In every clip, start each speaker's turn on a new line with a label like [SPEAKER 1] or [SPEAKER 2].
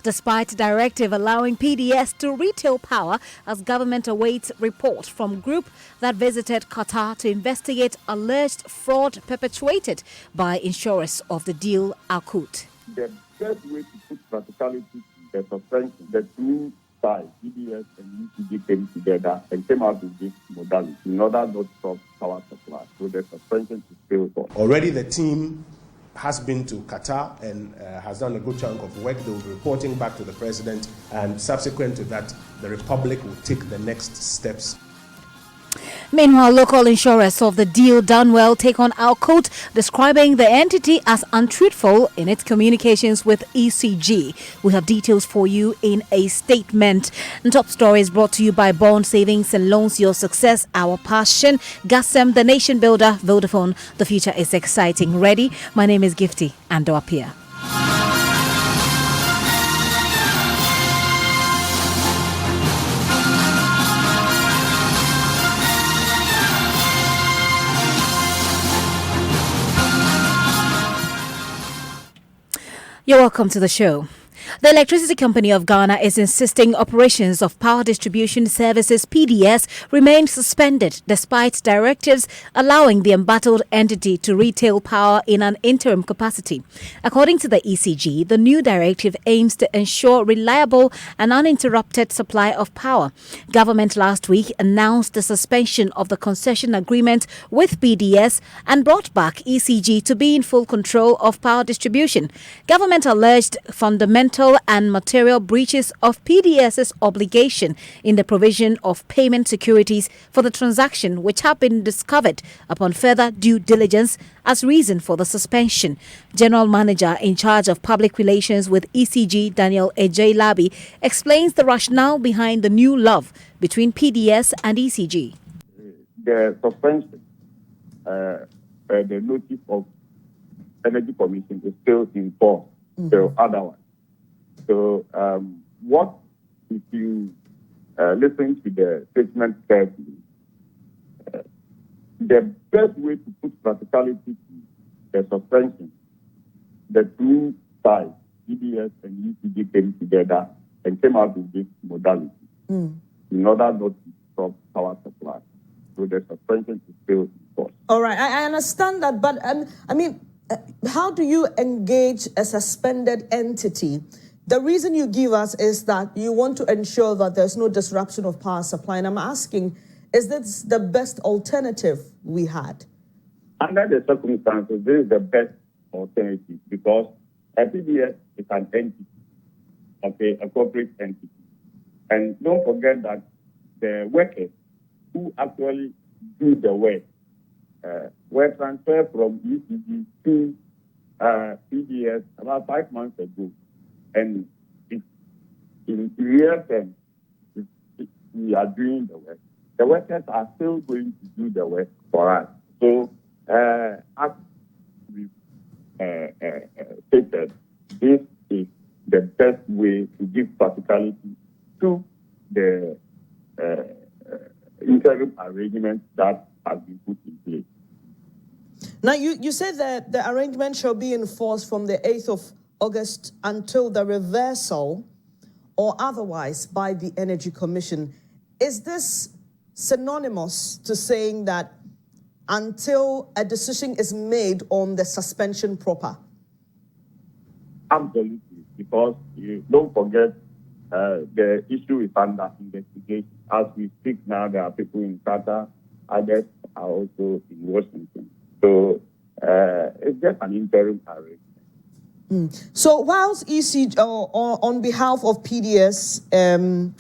[SPEAKER 1] Despite directive allowing PDS to retail power as government awaits report from group that visited Qatar to investigate alleged fraud perpetuated by insurers of the deal Al-Qut.
[SPEAKER 2] The best way to put practicality to the suspension, the two sides, PDS and UCG, came together and came out with this modality in order not to stop power supply. So the suspension is still on.
[SPEAKER 3] Already the team has been to Qatar and has done a good chunk of work. They will be reporting back to the president, and subsequent to that, the Republic will take the next steps.
[SPEAKER 1] Meanwhile, local insurers of the deal done well take on Al-Qut, describing the entity as untruthful in its communications with ECG. We have details for you in a statement. And Top Story is brought to you by Bond Savings and Loans, your success, our passion. Gasem, the nation builder. Vodafone, the future is exciting. Ready? My name is Gifty Ando-Apia. You're welcome to the show. The Electricity Company of Ghana is insisting operations of Power Distribution Services (PDS) remain suspended despite directives allowing the embattled entity to retail power in an interim capacity. According to the ECG, the new directive aims to ensure reliable and uninterrupted supply of power. Government last week announced the suspension of the concession agreement with PDS and brought back ECG to be in full control of power distribution. Government alleged fundamental and material breaches of PDS's obligation in the provision of payment securities for the transaction, which have been discovered upon further due diligence as reason for the suspension. General Manager in charge of public relations with ECG, Daniel Ejay-Labi, explains the rationale behind the new love between PDS and ECG.
[SPEAKER 2] The suspension, the notice of Energy Commission is still in force, so otherwise. So, what if you listen to the statement carefully? The best way to put practicality to the suspension, the two sides, PDS and UCG, came together and came out with this modality in order not to stop power supply. So the suspension is still in force.
[SPEAKER 4] All right, I understand that, but how do you engage a suspended entity? The reason you give us is that you want to ensure that there's no disruption of power supply. And I'm asking, is this the best alternative we had?
[SPEAKER 2] Under the circumstances, this is the best alternative because a PDS is an entity, okay, a corporate entity. And don't forget that the workers who actually do the work were transferred from UCG to PDS about 5 months ago. And in real terms, we are doing the work. The workers are still going to do the work for us. So, as we stated, this is the best way to give practicality to the interim arrangements that have been put in place.
[SPEAKER 4] Now, you said that the arrangement shall be in force from the 8th of August until the reversal or otherwise by the Energy Commission. Is this synonymous to saying that until a decision is made on the suspension proper?
[SPEAKER 2] Absolutely, because you don't forget the issue is under investigation. As we speak now, there are people in Qatar, others are also in Washington. So it's just an interim arrangement.
[SPEAKER 4] So whilst ECG, on behalf of PDS,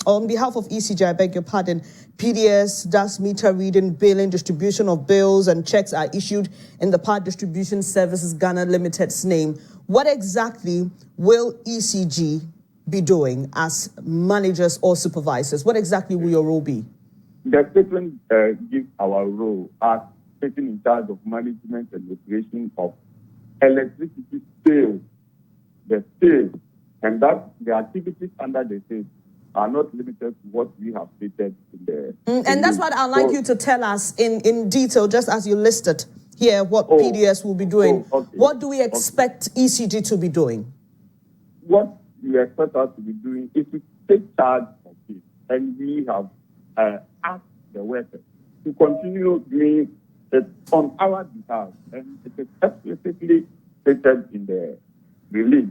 [SPEAKER 4] on behalf of ECG, I beg your pardon, PDS does meter reading, billing, distribution of bills and checks are issued in the Power Distribution Services Ghana Limited's name. What exactly will ECG be doing as managers or supervisors? What exactly will your role be?
[SPEAKER 2] The statement gives our role as taking in charge of management and operation of electricity sales. The sales, and that the activities under the sales are not limited to what we have stated in the...
[SPEAKER 4] And that's what I'd like you to tell us in detail, just as you listed here, what PDS will be doing.
[SPEAKER 2] Okay.
[SPEAKER 4] What do we expect ECG to be doing?
[SPEAKER 2] What you expect us to be doing is to take charge of it. And we have asked the workers to continue doing it on our behalf. And it is explicitly stated in the release.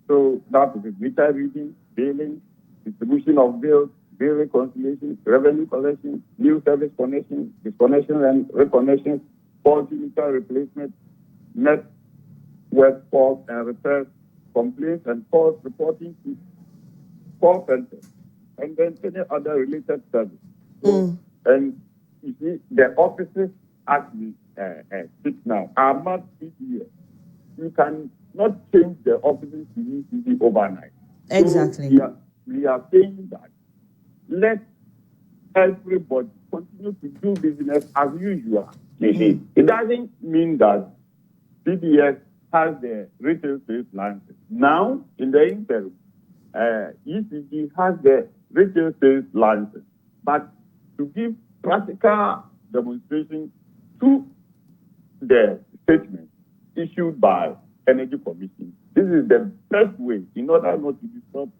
[SPEAKER 2] So that is meter reading, billing, distribution of bills, bill reconciliation, revenue collection, new service connection, disconnection and reconnection, faulty meter replacement, network faults and repairs, complaints and calls reporting to call centers, and then any other related service. And you see, the offices actually speak now are not PDS. You can not change the offices to UCG overnight.
[SPEAKER 4] Exactly.
[SPEAKER 2] So we are saying that let everybody continue to do business as usual. It doesn't mean that PDS has the retail sales license. Now, in the interim, ECG has the retail sales license. But to give practical demonstration to the statement issued by Energy Commission, this is the best way in order not to disrupt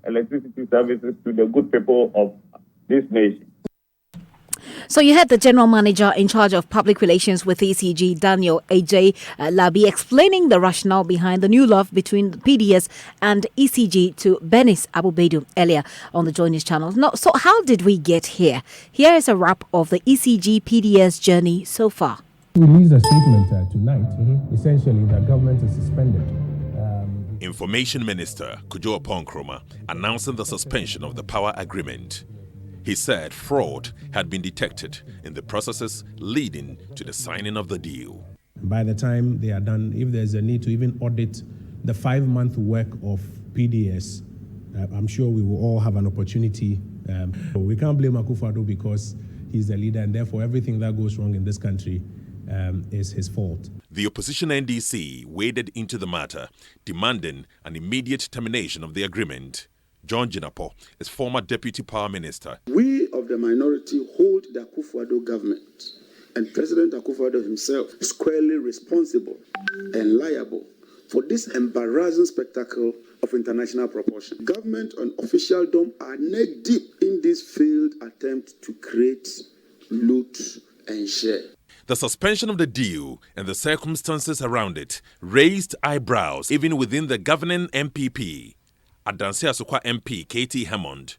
[SPEAKER 2] electricity services to the good people of this nation.
[SPEAKER 1] So you had the general manager in charge of public relations with ECG, Daniel A.J. Labi, explaining the rationale behind the new love between the PDS and ECG to Benis Abubedu earlier on the Join News channel. Now, so how did we get here? Here is a wrap of the ECG PDS journey so far.
[SPEAKER 3] We released a statement tonight, essentially that government is suspended.
[SPEAKER 5] Information Minister Kujo Ponkroma announcing the suspension of the power agreement. He said fraud had been detected in the processes leading to the signing of the deal.
[SPEAKER 3] By the time they are done, if there's a need to even audit the 5-month work of PDS, I'm sure we will all have an opportunity. We can't blame Akufo-Addo because he's the leader, and therefore everything that goes wrong in this country is his fault.
[SPEAKER 5] The opposition NDC waded into the matter, demanding an immediate termination of the agreement. John Jinapo is former Deputy Power Minister.
[SPEAKER 6] We of the minority hold the Akufo-Addo government and President Akufo-Addo himself squarely responsible and liable for this embarrassing spectacle of international proportion. Government and officialdom are neck deep in this failed attempt to create, loot, and share.
[SPEAKER 5] The suspension of the deal and the circumstances around it raised eyebrows even within the governing MPP. Adansi Asukwa MP Katie Hammond.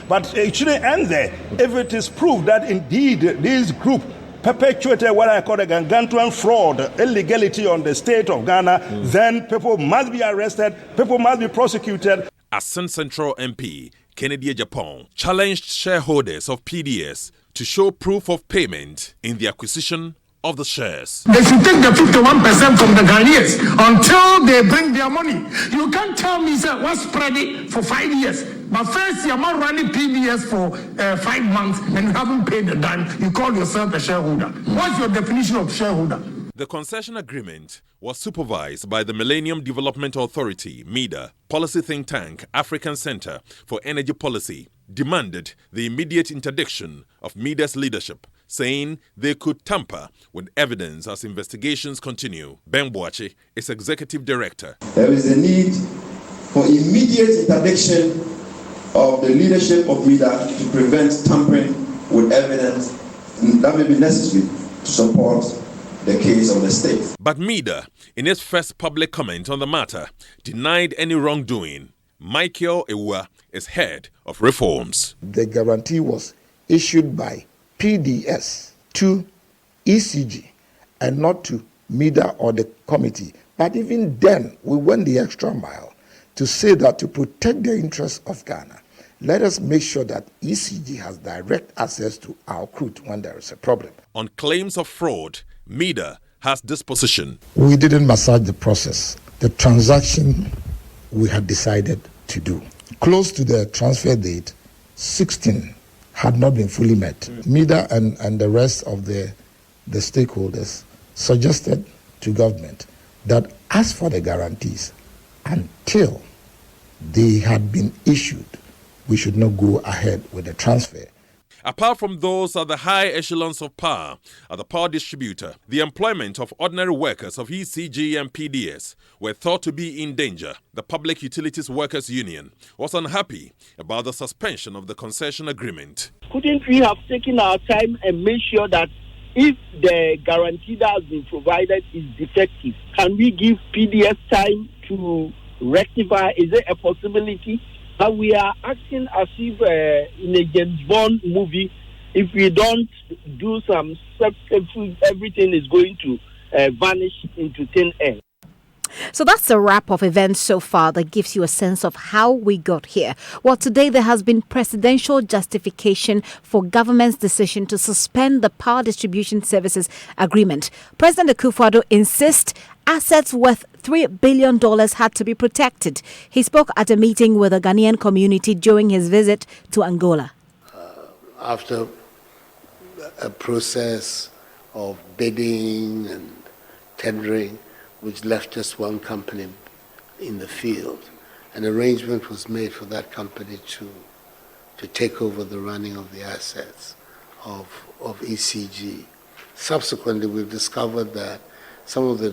[SPEAKER 7] But it shouldn't end there. If it is proved that indeed this group perpetuated what I call a gargantuan fraud, illegality on the state of Ghana, then people must be arrested, people must be prosecuted.
[SPEAKER 5] Asen Central MP Kennedy Japan challenged shareholders of PDS to show proof of payment in the acquisition of the shares.
[SPEAKER 8] They should take the 51% from the Ghanaians until they bring their money. You can't tell me, sir, what's spread it for 5 years. But first, you're not running PBS for 5 months and you haven't paid the dime. You call yourself a shareholder. What's your definition of shareholder?
[SPEAKER 5] The concession agreement was supervised by the Millennium Development Authority, MIDA, policy think tank African Center for Energy Policy, demanded the immediate interdiction of MIDA's leadership, saying they could tamper with evidence as investigations continue. Ben Boachi is executive director.
[SPEAKER 9] There is a need for immediate interdiction of the leadership of MIDA to prevent tampering with evidence that may be necessary to support the case of the state.
[SPEAKER 5] But MIDA, in its first public comment on the matter, denied any wrongdoing. Michael Ewa is head of reforms.
[SPEAKER 8] The guarantee was issued by PDS to ECG and not to MIDA or the committee. But even then, we went the extra mile to say that to protect the interests of Ghana, let us make sure that ECG has direct access to our crude when there is a problem.
[SPEAKER 5] On claims of fraud, MIDA has this position.
[SPEAKER 8] We didn't massage the process. The transaction we had decided to do. Close to the transfer date, 16 had not been fully met. MIDA and the rest of the stakeholders suggested to government that as for the guarantees, until they had been issued, we should not go ahead with the transfer.
[SPEAKER 5] Apart from those at the high echelons of power at the power distributor, the employment of ordinary workers of ECG and PDS were thought to be in danger. The Public Utilities Workers Union was unhappy about the suspension of the concession agreement.
[SPEAKER 10] Couldn't we have taken our time and made sure that if the guarantee that has been provided is defective, can we give PDS time to rectify? Is it a possibility? But we are acting as if in a James Bond movie, if we don't do some substitute, everything is going to vanish into thin air.
[SPEAKER 1] So that's a wrap of events so far that gives you a sense of how we got here. Well, today there has been presidential justification for government's decision to suspend the power distribution services agreement. President Akufo-Addo insists assets worth $3 billion had to be protected. He spoke at a meeting with the Ghanaian community during his visit to Angola.
[SPEAKER 11] After a process of bidding and tendering, which left just one company in the field, an arrangement was made for that company to take over the running of the assets of ECG. Subsequently, we've discovered that some of the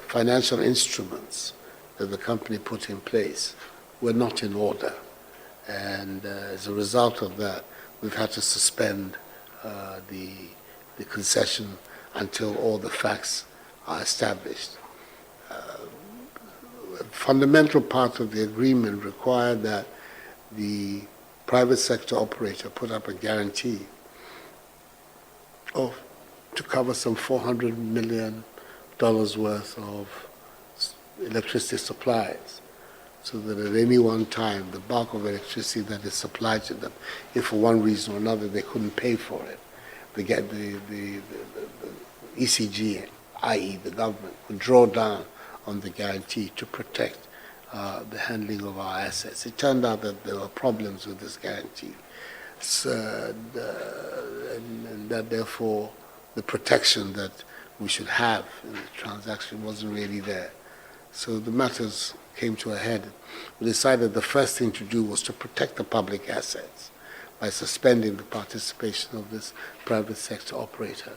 [SPEAKER 11] financial instruments that the company put in place were not in order. And as a result of that, we've had to suspend the concession until all the facts are established. A fundamental part of the agreement required that the private sector operator put up a guarantee to cover some $400 million worth of electricity supplies, so that at any one time the bulk of electricity that is supplied to them, if for one reason or another they couldn't pay for it, the ECG, i.e. the government, would draw down on the guarantee to protect the handling of our assets. It turned out that there were problems with this guarantee, and that therefore the protection that we should have in the transaction wasn't really there. So the matters came to a head. We decided the first thing to do was to protect the public assets by suspending the participation of this private sector operator,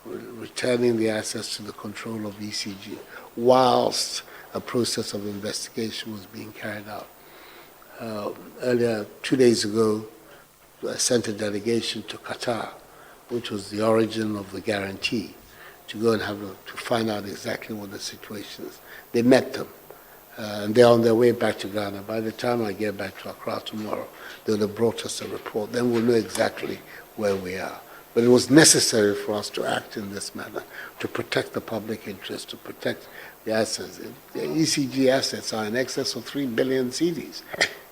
[SPEAKER 11] returning the assets to the control of ECG, whilst a process of investigation was being carried out. Earlier, 2 days ago, I sent a delegation to Qatar, which was the origin of the guarantee, to go and to find out exactly what the situation is. They met them, and they're on their way back to Ghana. By the time I get back to Accra tomorrow, they would have brought us a report. Then we'll know exactly where we are. But it was necessary for us to act in this manner, to protect the public interest, to protect the assets. The ECG assets are in excess of 3 billion cedis.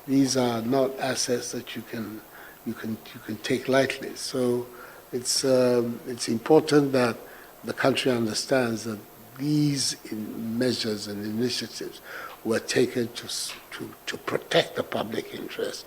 [SPEAKER 11] These are not assets that you can take lightly. So it's important that the country understands that these measures and initiatives were taken to protect the public interest.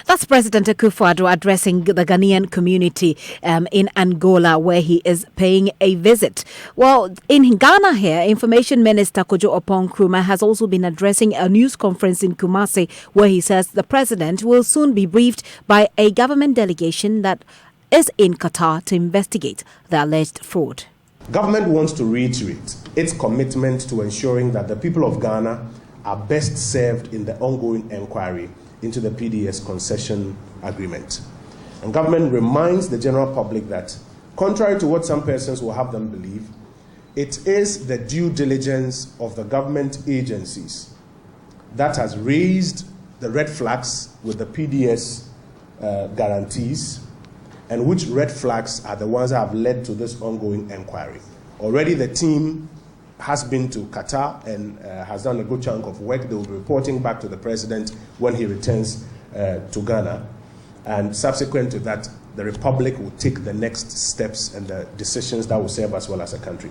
[SPEAKER 1] That's President Akufo-Addo addressing the Ghanaian community in Angola, where he is paying a visit. Well, in Ghana here, Information Minister Kojo Oppong Nkrumah has also been addressing a news conference in Kumasi, where he says the president will soon be briefed by a government delegation that is in Qatar to investigate the alleged fraud.
[SPEAKER 3] Government wants to reiterate its commitment to ensuring that the people of Ghana are best served in the ongoing inquiry into the PDS concession agreement. And government reminds the general public that, contrary to what some persons will have them believe, it is the due diligence of the government agencies that has raised the red flags with the PDS guarantees, and which red flags are the ones that have led to this ongoing inquiry. Already the team has been to Qatar and has done a good chunk of work. They will be reporting back to the president when he returns to Ghana. And subsequent to that, the Republic will take the next steps and the decisions that will serve us well as a country.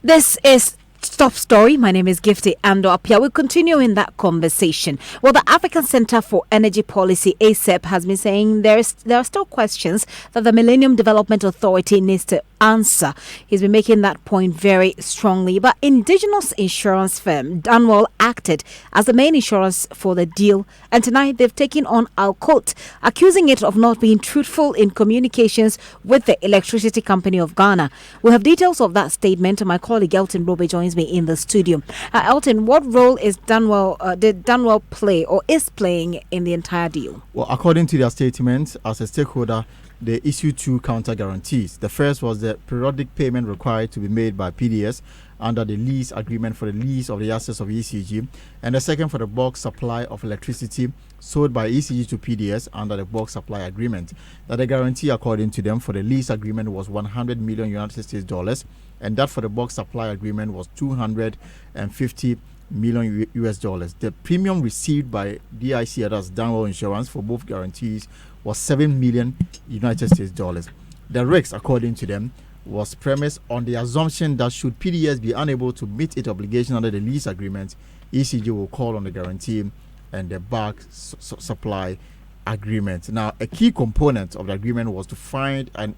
[SPEAKER 1] This is Top Story. My name is Gifty Ando-Apia. We continue in that conversation. Well, the African Center for Energy Policy, ACEP, has been saying there are still questions that the Millennium Development Authority needs to answer. He's been making that point very strongly. But indigenous insurance firm Danwell acted as the main insurance for the deal, and tonight they've taken on Alcote, accusing it of not being truthful in communications with the Electricity Company of Ghana. We have details of that statement. My colleague Elton Robe joins me in the studio. Elton, what role did Danwell play or is playing in the entire deal?
[SPEAKER 12] Well, according to their statement, as a stakeholder, they issued two counter guarantees. The first was the periodic payment required to be made by PDS under the lease agreement for the lease of the assets of ECG, and the second for the bulk supply of electricity sold by ECG to PDS under the bulk supply agreement. That the guarantee, according to them, for the lease agreement was $100 million United States dollars, and that for the bulk supply agreement was $250 million US dollars. The premium received by DIC, that's Danwell Insurance, for both guarantees was $7 million United States dollars. The risk, according to them, was premised on the assumption that should PDS be unable to meet its obligation under the lease agreement, ECG will call on the guarantee and the bulk supply agreement. Now, a key component of the agreement was to find an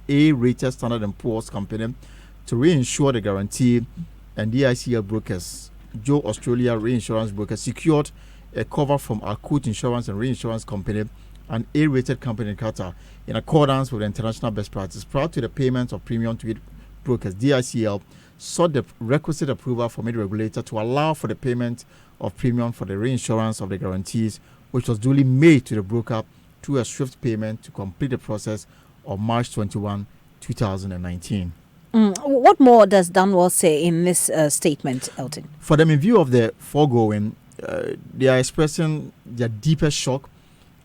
[SPEAKER 12] A-rated Standard & Poor's company to reinsure the guarantee, and DICL brokers, Joe Australia Reinsurance Broker, secured a cover from Alcote Insurance and Reinsurance Company, an A-rated company in Qatar, in accordance with international best practice. Prior to the payment of premium to its brokers, DICL sought the requisite approval from its regulator to allow for the payment of premium for the reinsurance of the guarantees, which was duly made to the broker through a swift payment to complete the process on March 21, 2019.
[SPEAKER 1] What more does Danwell say in this statement, Elton?
[SPEAKER 12] For them, in view of the foregoing, they are expressing their deepest shock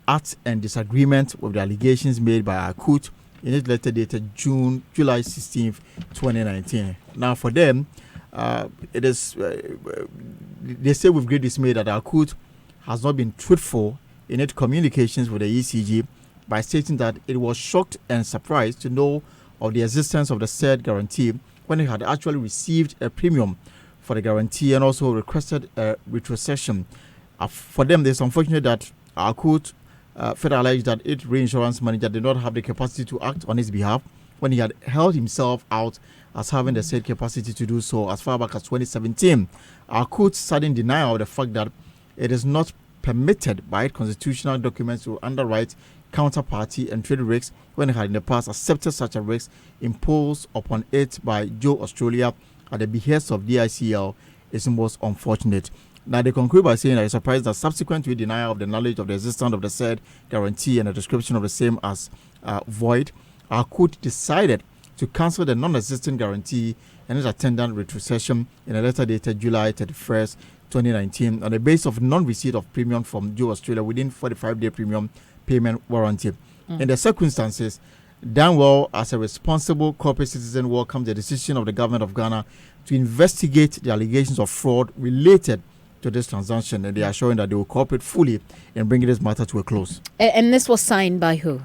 [SPEAKER 12] at and disagreement with the allegations made by Alcote in its letter dated July 16, 2019. Now, for them, it is they say with great dismay that Alcote has not been truthful in its communications with the ECG by stating that it was shocked and surprised to know of the existence of the said guarantee when it had actually received a premium for the guarantee and also requested a retrocession. For them, it's unfortunate that Alcote further alleged that its reinsurance manager did not have the capacity to act on his behalf when he had held himself out as having the said capacity to do so as far back as 2017. Alcote's sudden denial of the fact that it is not permitted by its constitutional documents to underwrite counterparty and trade risks when it had in the past accepted such a risk imposed upon it by Joe Australia at the behest of DICL is most unfortunate. Now, they conclude by saying that it's surprised that subsequent to a denial of the knowledge of the existence of the said guarantee and a description of the same as void, Alcote decided to cancel the non-existent guarantee and its attendant retrocession in a letter dated July 31st, 2019, on the basis of non-receipt of premium from Joe Australia within 45-day premium payment warranty. In the circumstances, Danwell, as a responsible corporate citizen, welcomes the decision of the government of Ghana to investigate the allegations of fraud related to this transaction, and they are showing that they will cooperate fully in bringing this matter to a close.
[SPEAKER 1] And this was signed by who?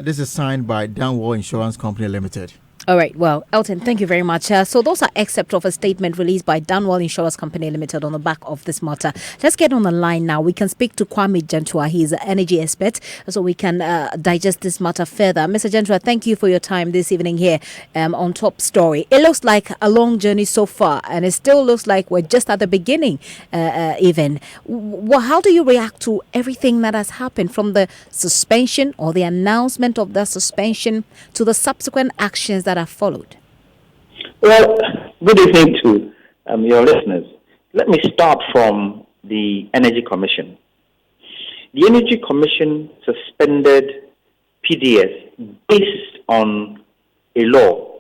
[SPEAKER 12] This is signed by Danwell Insurance Company Limited.
[SPEAKER 1] All right. Well, Elton, thank you very much. So those are excerpts of a statement released by Danwell Insurance Company Limited on the back of this matter. Let's get on the line now. We can speak to Kwame Gentua. He's an energy expert, so we can digest this matter further. Mr. Gentua, thank you for your time this evening here on Top Story. It looks like a long journey so far, and it still looks like we're just at the beginning even. How do you react to everything that has happened, from the suspension or the announcement of the suspension to the subsequent actions that have followed?
[SPEAKER 13] Well, good evening to your listeners. Let me start from the Energy Commission. The Energy Commission suspended PDS based on a law,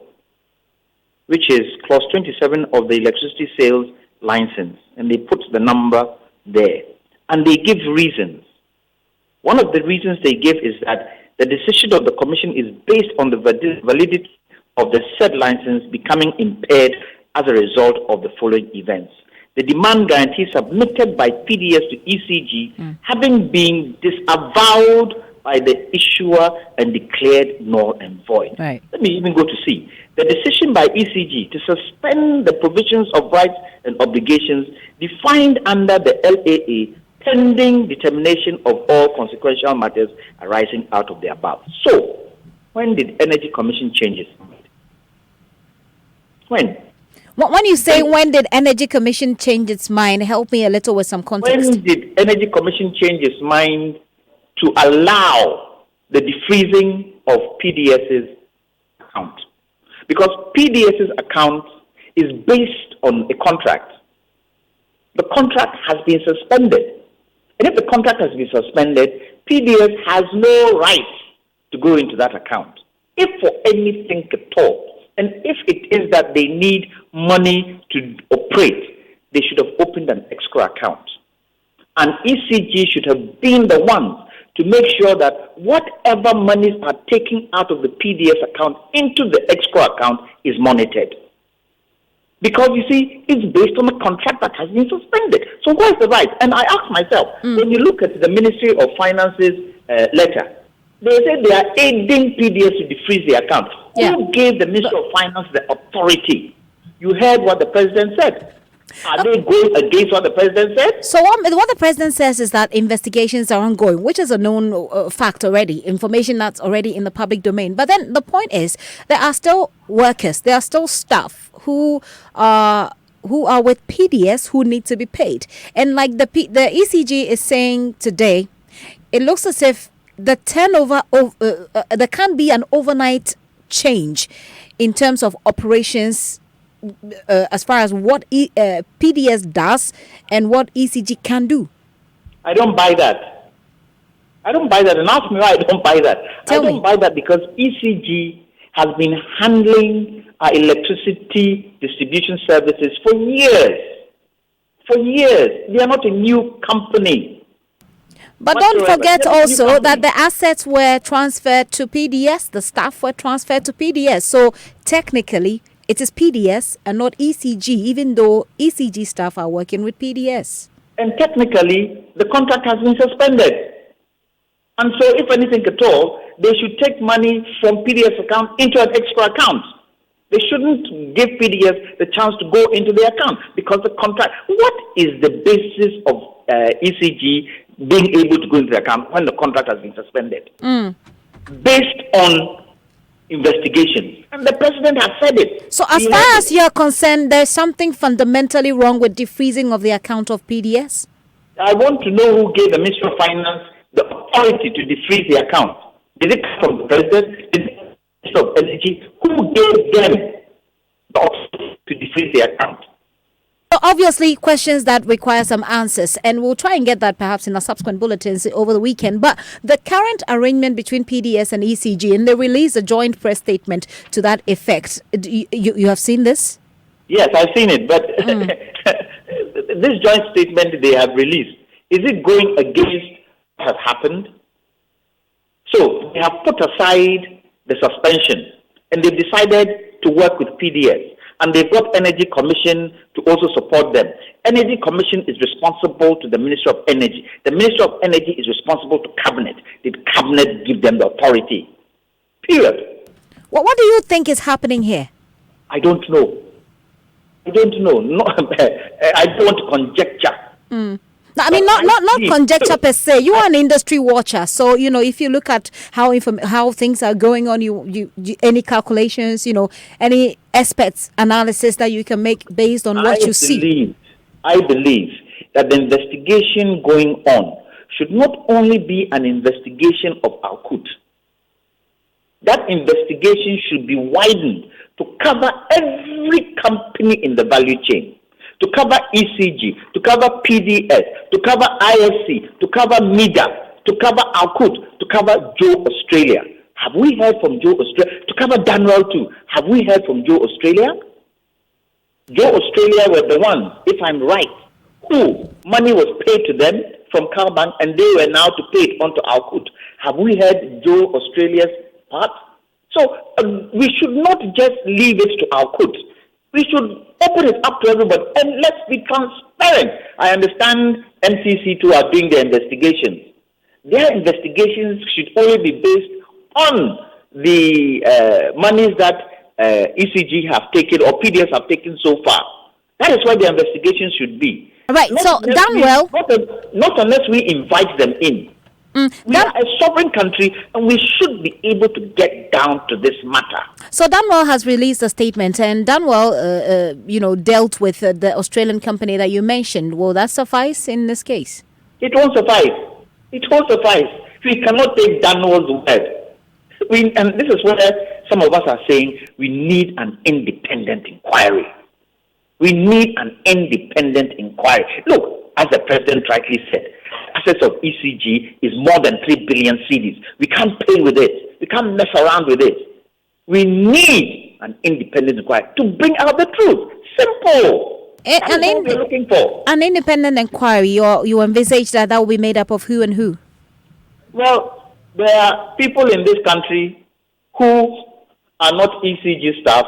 [SPEAKER 13] which is Clause 27 of the Electricity Sales License, and they put the number there. And they give reasons. One of the reasons they give is that the decision of the Commission is based on the validity of the said license becoming impaired as a result of the following events. The demand guarantee submitted by PDS to ECG having been disavowed by the issuer and declared null and void.
[SPEAKER 1] Right.
[SPEAKER 13] Let me even go to C. the decision by ECG to suspend the provisions of rights and obligations defined under the LAA pending determination of all consequential matters arising out of the above. So, when did Energy Commission change its mind?
[SPEAKER 1] When you say when did Energy Commission change its mind, help me a little with some context.
[SPEAKER 13] When did Energy Commission change its mind to allow the defreezing of PDS's account? Because PDS's account is based on a contract. The contract has been suspended. And if the contract has been suspended, PDS has no right to go into that account, if for anything at all. And if it is that they need money to operate, they should have opened an escrow account. And ECG should have been the ones to make sure that whatever monies are taken out of the PDS account into the escrow account is monitored. Because, you see, it's based on a contract that has been suspended. So where's the right? And I ask myself, when you look at the Ministry of Finance's letter, they say they are aiding PDS to defreeze the account. Yeah. Who gave the Ministry of Finance the authority? You heard what the President said. Are they going against what the President said?
[SPEAKER 1] So what the President says is that investigations are ongoing, which is a known fact already, information that's already in the public domain. But then the point is, there are still workers, there are still staff who are with PDS who need to be paid. And like the ECG is saying today, it looks as if the turnover, there can be an overnight change in terms of operations as far as what PDS does and what ECG can do.
[SPEAKER 13] I don't buy that. And ask me why I don't buy that. I don't buy that because ECG has been handling our electricity distribution services for years. They are not a new company.
[SPEAKER 1] But don't forget also that the assets were transferred to PDS, the staff were transferred to PDS. So technically, it is PDS and not ECG, even though ECG staff are working with PDS.
[SPEAKER 13] And technically, the contract has been suspended. And so, if anything at all, they should take money from PDS account into an extra account. They shouldn't give PDS the chance to go into the account because the contract. What is the basis of ECG being able to go into the account when the contract has been suspended? Based on investigation. And the President has said it.
[SPEAKER 1] So as far as you're concerned, there's something fundamentally wrong with defreezing of the account of PDS?
[SPEAKER 13] I want to know who gave the Ministry of Finance the authority to defreeze the account. Did it come from the President? Did it come from the Ministry of Energy? Who gave them the authority to defreeze the account?
[SPEAKER 1] Obviously, questions that require some answers, and we'll try and get that perhaps in our subsequent bulletins over the weekend. But the current arrangement between PDS and ECG, and they released a joint press statement to that effect. You have seen this?
[SPEAKER 13] Yes, I've seen it. But this joint statement they have released, is it going against what has happened? So they have put aside the suspension, and they've decided to work with PDS. And they've got Energy Commission to also support them. Energy Commission is responsible to the Ministry of Energy. The Ministry of Energy is responsible to Cabinet. Did Cabinet give them the authority? Period.
[SPEAKER 1] Well, what do you think is happening here?
[SPEAKER 13] I don't know. No, I don't want to conjecture.
[SPEAKER 1] No, I mean, not conjecture per se. You are an industry watcher, so if you look at how things are going on, you any calculations, any aspects analysis that you can make based on what you see.
[SPEAKER 13] I believe that the investigation going on should not only be an investigation of Alkut. That investigation should be widened to cover every company in the value chain. To cover ECG, to cover PDS, to cover ISC, to cover MEDA, to cover Alkut, to cover Joe Australia. Have we heard from Joe Australia? To cover Daniel too. Have we heard from Joe Australia? Joe Australia were the ones, if I'm right, who money was paid to them from Cowbank and they were now to pay it onto Alkut. Have we heard Joe Australia's part? So we should not just leave it to Alkut. We should open it up to everybody and let's be transparent. I understand MCC too are doing their investigations. Their investigations should only be based on the monies that ECG have taken or PDS have taken so far. That is why the investigation should be.
[SPEAKER 1] Right. So, Danwell,
[SPEAKER 13] not unless we invite them in. We are a sovereign country, and we should be able to get down to this matter.
[SPEAKER 1] So Danwell has released a statement, and Danwell, dealt with the Australian company that you mentioned. Will that suffice in this case?
[SPEAKER 13] It won't suffice. It won't suffice. We cannot take Danwell's word. And this is where some of us are saying we need an independent inquiry. We need an independent inquiry. Look, as the president rightly said, assets of ECG is more than 3 billion cedis. We can't play with it. We can't mess around with it. We need an independent inquiry to bring out the truth. Simple. That's what we're looking for.
[SPEAKER 1] An independent inquiry, you envisage that will be made up of who and who?
[SPEAKER 13] Well, there are people in this country who are not ECG staff,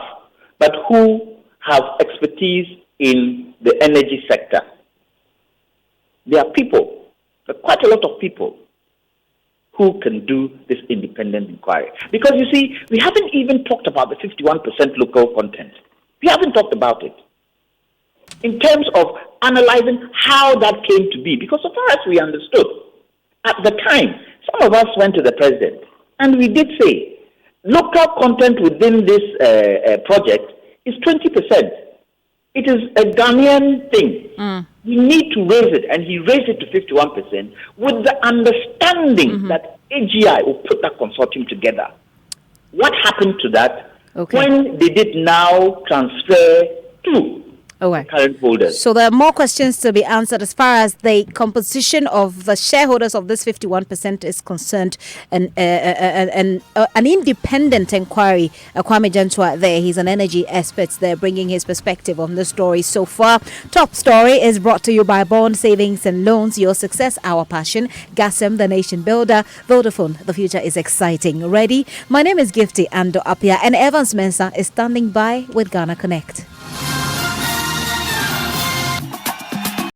[SPEAKER 13] but who have expertise in the energy sector. There are people, quite a lot of people, who can do this independent inquiry. Because you see, we haven't even talked about the 51% local content. We haven't talked about it in terms of analyzing how that came to be. Because so far as we understood, at the time, some of us went to the president, and we did say, local content within this project is 20%. It is a Ghanaian thing. We need to raise it, and he raised it to 51% with the understanding that AGI will put that consortium together. What happened to that when they did now transfer to current holders?
[SPEAKER 1] So there are more questions to be answered as far as the composition of the shareholders of this 51% is concerned, and an independent inquiry. Kwame Jantua there, he's an energy expert there, bringing his perspective on the story so far. Top Story is brought to you by Bond Savings and Loans, your success, our passion. Gasem, the nation builder. Vodafone, the future is exciting. Ready? My name is Gifty Ando Apia, and Evans Mensah is standing by with Ghana Connect.